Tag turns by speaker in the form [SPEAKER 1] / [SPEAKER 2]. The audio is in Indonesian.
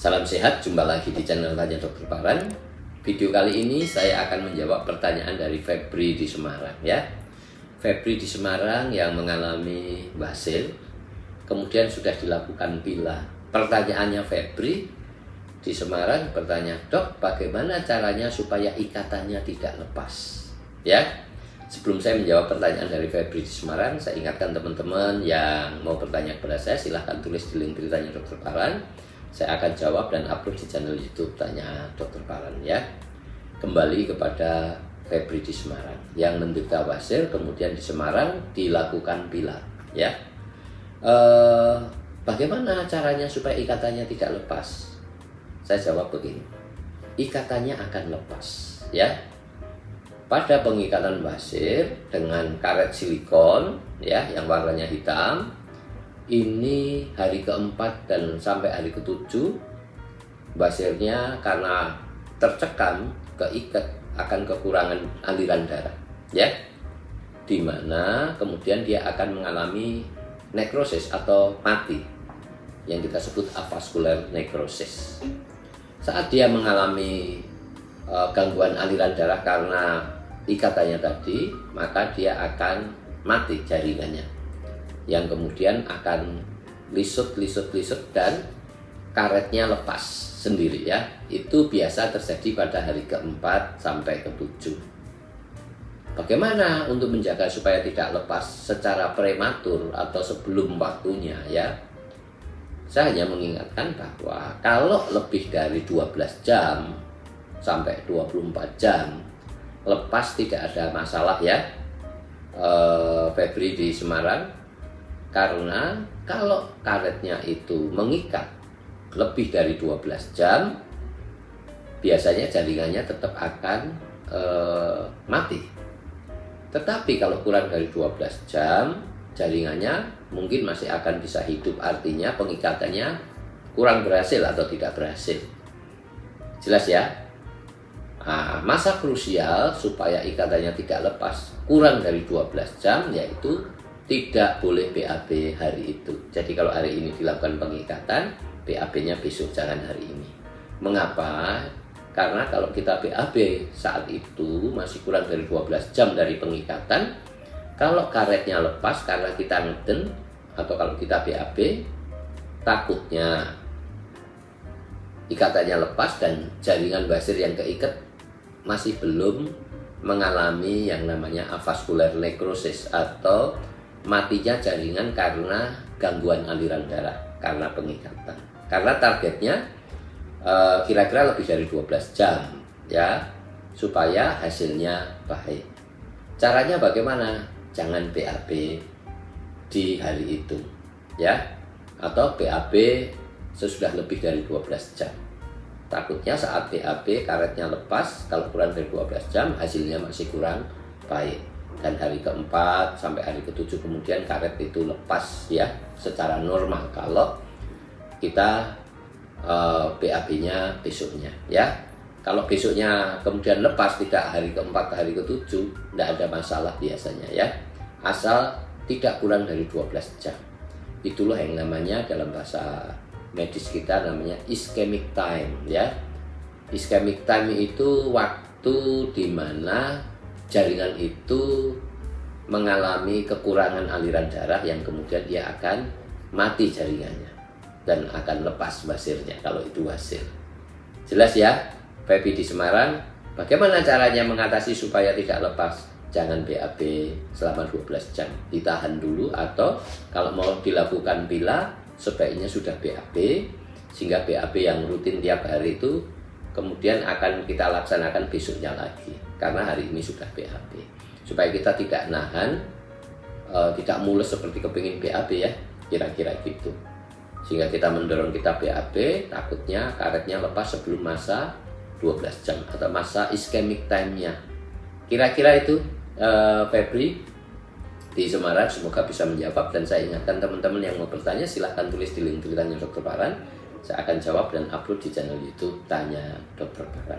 [SPEAKER 1] Salam sehat, jumpa lagi di channel Tanya Dokter Paran. Video kali ini saya akan menjawab pertanyaan dari Febri di Semarang ya. Febri di Semarang yang mengalami basil, kemudian sudah dilakukan pila. Pertanyaannya Febri di Semarang bertanya, "Dok, bagaimana caranya supaya ikatannya tidak lepas?" Ya. Sebelum saya menjawab pertanyaan dari Febri di Semarang, saya ingatkan teman-teman yang mau bertanya kepada saya, silahkan tulis di link Tanya Dokter Paran. Saya akan jawab dan upload di channel YouTube Tanya Dokter Paran ya. Kembali kepada Febri di Semarang yang menderita basil, kemudian di Semarang dilakukan pila ya. Bagaimana caranya supaya ikatannya tidak lepas? Saya jawab begini, ikatannya akan lepas ya. Pada pengikatan basil dengan karet silikon ya yang warnanya hitam, ini hari keempat dan sampai hari ketujuh basilnya karena tercekam, keikat, akan kekurangan aliran darah ya, dimana kemudian dia akan mengalami nekrosis atau mati yang kita sebut avaskular nekrosis. Saat dia mengalami gangguan aliran darah karena ikatannya tadi, maka dia akan mati jaringannya, yang kemudian akan lisut dan karetnya lepas sendiri ya. Itu biasa terjadi pada hari keempat sampai ketujuh. Bagaimana untuk menjaga supaya tidak lepas secara prematur atau sebelum waktunya ya? Saya hanya mengingatkan bahwa kalau lebih dari 12 jam sampai 24 jam lepas tidak ada masalah ya, Febri di Semarang. Karena kalau karetnya itu mengikat lebih dari 12 jam, biasanya jaringannya tetap akan mati. Tetapi kalau kurang dari 12 jam, jaringannya mungkin masih akan bisa hidup, artinya pengikatannya kurang berhasil atau tidak berhasil. Jelas ya? Nah, masa krusial supaya ikatannya tidak lepas kurang dari 12 jam yaitu tidak boleh BAB hari itu. Jadi kalau hari ini dilakukan pengikatan, BAB-nya besok, jangan hari ini. Mengapa? Karena kalau kita BAB saat itu masih kurang dari 12 jam dari pengikatan, kalau karetnya lepas karena kita ngeden atau kalau kita BAB, takutnya ikatannya lepas dan jaringan basil yang keikat masih belum mengalami yang namanya avaskular nekrosis atau matinya jaringan karena gangguan aliran darah karena pengikatan. Karena targetnya kira-kira lebih dari 12 jam ya, supaya hasilnya baik. Caranya bagaimana? Jangan BAB di hari itu ya, atau BAB sesudah lebih dari 12 jam. Takutnya saat BAB karetnya lepas, kalau kurang dari 12 jam hasilnya masih kurang baik. Dan hari keempat sampai hari ketujuh kemudian karet itu lepas ya secara normal kalau kita BAB-nya besoknya ya. Kalau besoknya kemudian lepas tidak hari keempat hari ketujuh, tidak ada masalah biasanya ya, asal tidak kurang dari 12 jam. Itulah yang namanya dalam bahasa medis kita namanya ischemic time ya. Ischemic time itu waktu di mana jaringan itu mengalami kekurangan aliran darah yang kemudian dia akan mati jaringannya dan akan lepas basilnya kalau itu basil. Jelas ya, Febri di Semarang. Bagaimana caranya mengatasi supaya tidak lepas? Jangan BAB selama 12 jam, ditahan dulu, atau kalau mau dilakukan pila sebaiknya sudah BAB, sehingga BAB yang rutin tiap hari itu kemudian akan kita laksanakan besoknya lagi, karena hari ini sudah BAB, supaya kita tidak nahan, tidak mules seperti kepingin BAB ya, kira-kira gitu, sehingga kita mendorong kita BAB, takutnya karetnya lepas sebelum masa 12 jam atau masa ischemic time-nya. Kira-kira itu Febri di Semarang, semoga bisa menjawab. Dan saya ingatkan teman-teman yang mau bertanya, silahkan tulis di link Tanya Dokter Paran. Saya akan jawab dan upload di channel YouTube Tanya Dokter Paran.